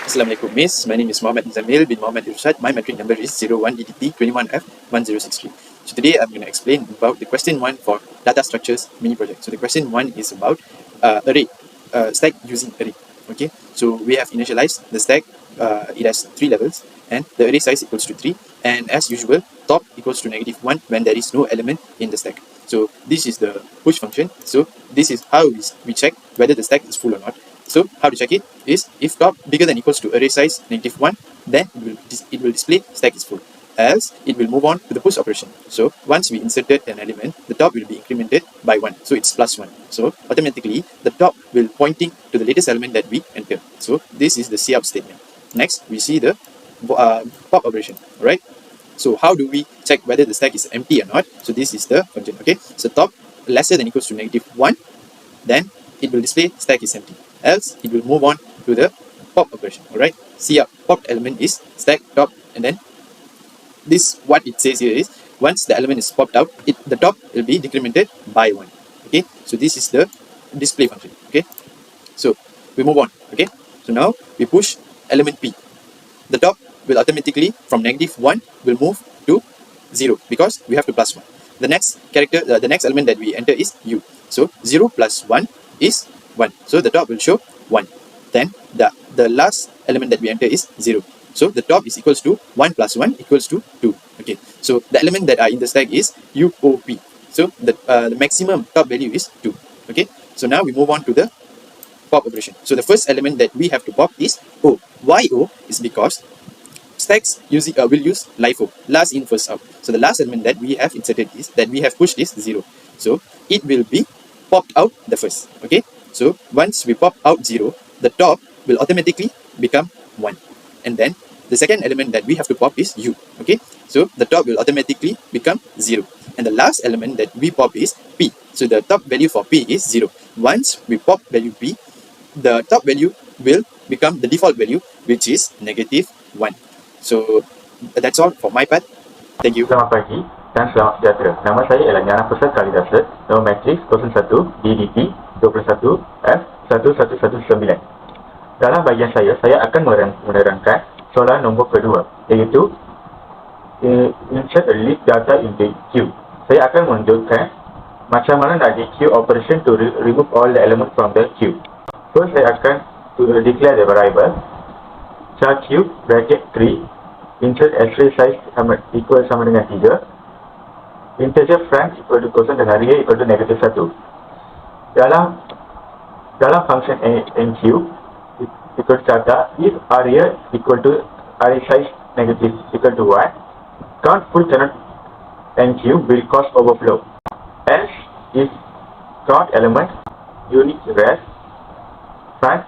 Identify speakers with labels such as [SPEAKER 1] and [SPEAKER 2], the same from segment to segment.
[SPEAKER 1] Assalamualaikum Miss, my name is Muhammad Zamil bin Muhammad Irshad. My metric number is 01DDT21F1063. So today I'm going to explain about the question 1 for data structures mini project. So the question 1 is about array, stack using array. Okay, so we have initialized the stack, it has 3 levels and the array size equals to 3, and as usual top equals to -1 when there is no element in the stack. So this is the push function. So this is how we check whether the stack is full or not. So how to check it is, if top bigger than equals to array size -1, then it will display stack is full. Else it will move on to the push operation. So once we inserted an element, the top will be incremented by 1. So it's +1. So automatically the top will pointing to the latest element that we enter. So this is the cout statement. Next we see the pop operation. Alright. So how do we check whether the stack is empty or not? So this is the function. Okay. So top lesser than equals to -1, then it will display stack is empty. Else it will move on to the pop operation. Alright, cout popped element is stack top, and then this what it says here is, once the element is popped out, the top will be decremented by 1. Okay, so this is the display function. Okay, so we move on. Okay, so now we push element P. The top will automatically from -1 will move to 0 because we have to +1. The next character, the next element that we enter is U. So 0 plus 1 is 1. So the top will show 1. Then the last element that we enter is 0. So the top is equals to 1 plus 1 equals to 2. Okay. So the element that are in the stack is UOP. So the maximum top value is 2. Okay. So now we move on to the pop operation. So the first element that we have to pop is O. Why O? Is because stacks will use LIFO, last in first out. So the last element that we have inserted is, that we have pushed is 0. So it will be popped out the first. Okay. So once we pop out 0, the top will automatically become 1. And then the second element that we have to pop is U. Okay. So the top will automatically become 0. And the last element that we pop is P. So the top value for P is 0. Once we pop value P, the top value will become the default value, which is -1. So that's all for my part. Thank you.
[SPEAKER 2] Selamat pagi dan selamat sejahtera. Nama saya ialah Nyana Pusat Kalidasa, nombor matrik 01 DDT 21 F1119. Dalam bahagian saya akan menerangkan soalan nombor kedua, iaitu insert a list data in the queue. Saya akan menunjukkan macam mana nak di queue operation to remove all the element from the queue. First, saya akan declare the variable char queue bracket 3, insert array size sama dengan 3, integer frank equal to kosong dan real equal to -1. Dalam function enq equal to data, if area equal to array size negative equal to 1, count full cannot enq will cause overflow. Else, if count element unique res frank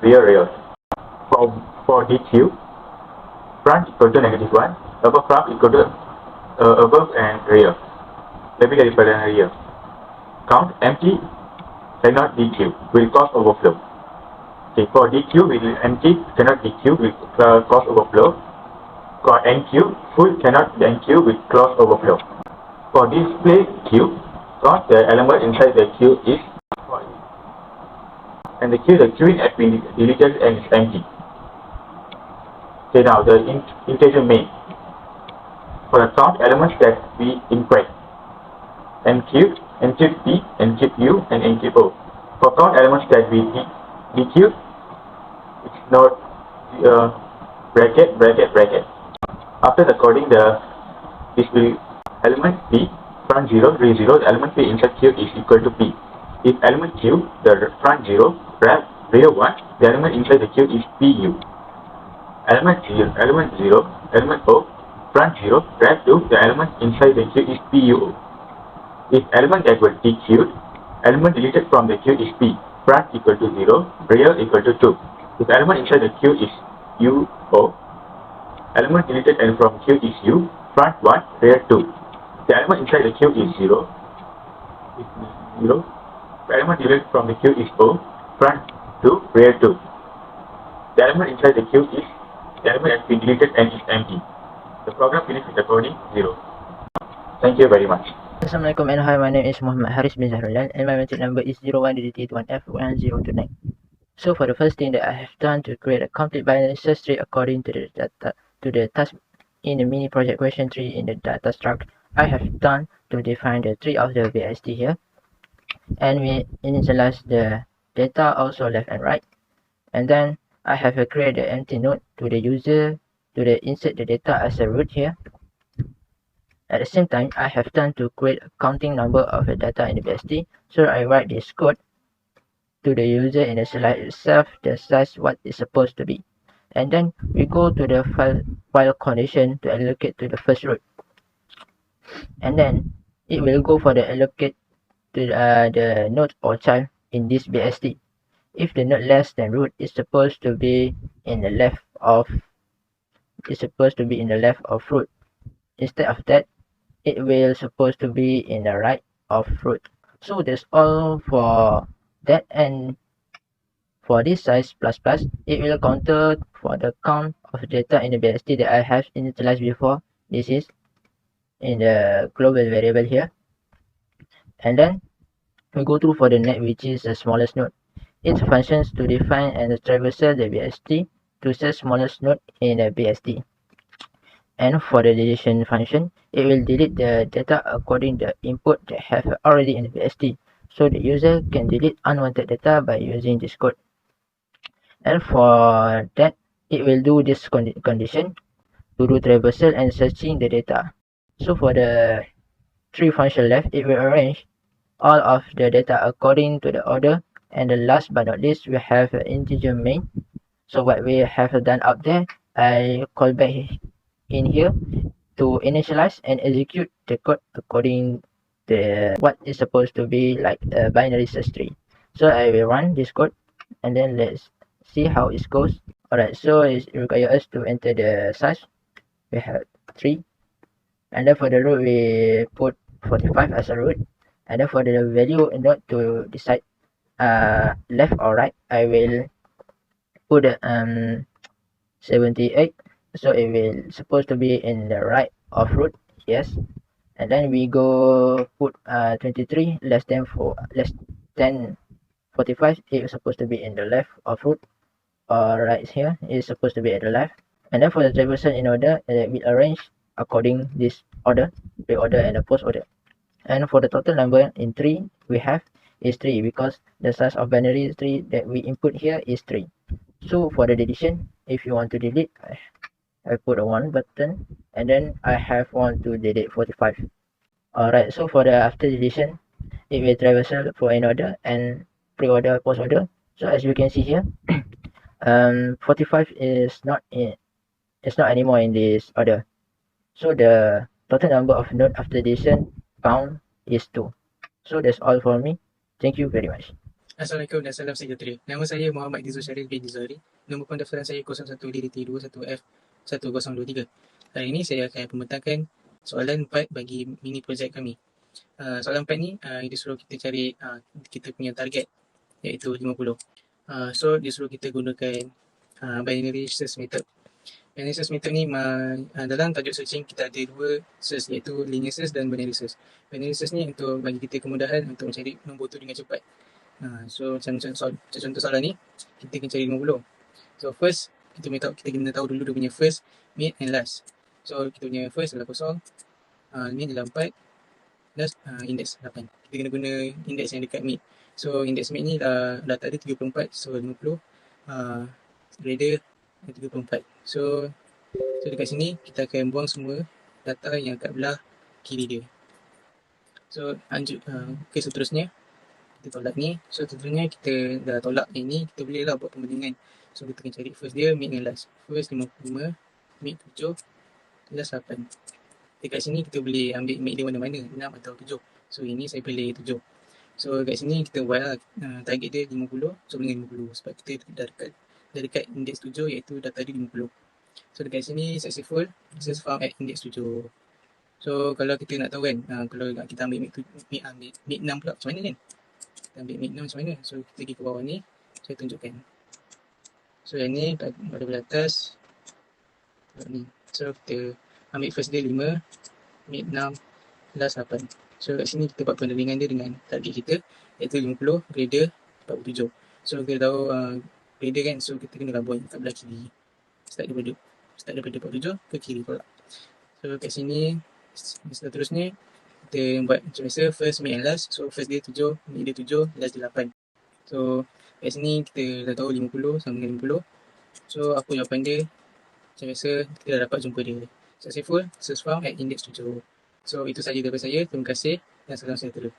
[SPEAKER 2] real. For dq, front equal to -1, above front equal to above and real. Lebih daripada real. Count empty cannot dq will cause overflow. Okay, for dq will empty cannot dq will cause overflow. For enq full cannot enq will cause overflow. For display queue, count the element inside the queue is 1, and the queuing has been deleted and is empty. Okay, now the integer main. For the count elements that we input, enq P, enq U, and enq O. For count elements that we deq, it's not bracket. After the coding, this will element P front 0 real 0. The element P inside Q is equal to P. If element Q, the front 0 real 1, the element inside the Q is PU. Element O, front 0 real 2, the element inside the Q is PUO. If element that was dequeued, element deleted from the queue is P, front equal to 0, real equal to 2. If element inside the queue is UO, element deleted and from queue is U, front 1, real 2. The element inside the queue is 0, the element deleted from the queue is O, front 2, real 2. The element inside the queue is, the element has been deleted and is empty. The program finished with the coding 0. Thank you very much.
[SPEAKER 3] Assalamualaikum and hi, my name is Muhammad Haris bin Zahrullah and my metric number is 01DDT1F1029. So for the first thing that I have done to create a complete binary search tree according to the data to the task in the mini project question tree in the data struct, I have done to define the tree of the BST here, and we initialize the data also left and right, and then I have created an empty node to the user to insert the data as a root here. At the same time, I have done to create a counting number of the data in the BST, so I write this code to the user in the slide itself the size what is supposed to be, and then we go to the file condition to allocate to the first root, and then it will go for the allocate to the node or child in this BST. If the node less than root is supposed to be in the left of root. Instead of that, it will supposed to be in the right of root. So that's all for that, and for this size plus plus, it will counter for the count of data in the BST that I have initialized before. This is in the global variable here, and then we go through for the net, which is the smallest node. It functions to define and traversal the BST to set smallest node in the BST. And for the deletion function, it will delete the data according to the input that have already in the BST. So the user can delete unwanted data by using this code. And for that, it will do this condition to do traversal and searching the data. So for the tree function left, it will arrange all of the data according to the order. And the last but not least, we have an integer main. So what we have done up there, I call back in here to initialize and execute the code according to what is supposed to be like a binary search tree. So I will run this code, and then let's see how it goes. Alright, so it requires us to enter the size. We have 3, and then for the root we put 45 as a root, and then for the value node to decide left or right, I will put 78, so it will supposed to be in the right of root, yes. And then we go put 23 less than 45, it is supposed to be in the left of root, or right here is supposed to be at the left. And then for the traversal in order, we arrange according this order, pre-order and the post-order. And for the total number in 3 we have is 3, because the size of binary 3 that we input here is 3. So for the deletion, if you want to delete, I put a 1 button, and then I have one to delete 45. Alright, so for the after deletion, it will traversal for in order and pre-order, post-order. So as you can see here, 45 is not anymore in this order. So the total number of node after deletion found is 2. So that's all for me. Thank you very much.
[SPEAKER 4] Assalamualaikum dan salam sejahtera. Nama saya Muhammad Dizul Syarif bin Dizari. Nombor pendaftaran saya 01DDT21F1023. Hari ini saya akan membentangkan soalan 4 bagi mini projek kami. Soalan 4 ni dia suruh kita cari kita punya target, iaitu 50. So dia suruh kita gunakan binary search method. Binary search method ni dalam tajuk searching kita ada 2 search, iaitu linear search dan binary search. Binary search ni untuk bagi kita kemudahan untuk mencari nombor tu dengan cepat. So macam contoh soalan ni, kita kena cari 50. So first, kita kena tahu dulu dia punya first, mid and last. So kita punya first adalah 0, mid adalah 4, last index 8. Kita kena guna index yang dekat mid. So index mid ni dah tak ada 34, so 50, grader 34. So dekat sini kita akan buang semua data yang kat belah kiri dia. So ke seterusnya kita tolak ni. So tentunya kita dah tolak yang ni, kita boleh lah buat perbandingan. So kita akan cari first dia, mid dan last. First 55, mid 7, last 8. Dekat sini kita boleh ambil mid dia mana-mana, 6 atau 7. So ini saya pilih 7. So kat sini kita buat lah target dia 50, so dengan 50 sebab kita dah dekat index 7, iaitu data dia 50. So dekat sini successful, search found at index 7. So kalau kita nak tahu kan, kalau kita ambil mid 6 pula macam mana kan? Kita ambil mid 6 macam mana? So kita pergi ke bawah ni, saya tunjukkan. So yang ni pada belah atas ni. So kita ambil first dia 5, mid 6, last 8. So kat sini kita buat perbandingan dia dengan target kita, iaitu 50, grader 47. So kita tahu beda kan, so kita kena gabung kat belah kiri. Start daripada 47 ke kiri pula. So kat sini seterusnya kita buat macam biasa, first, mid and last. So first dia 7, mid dia 7, last dia 8. So kat sini kita dah tahu 50 sama dengan 50. So apa jawapan dia? Macam biasa kita dah dapat jumpa dia. Successful, search found at index 7. So itu sahaja daripada saya. Terima kasih dan salam sejahtera.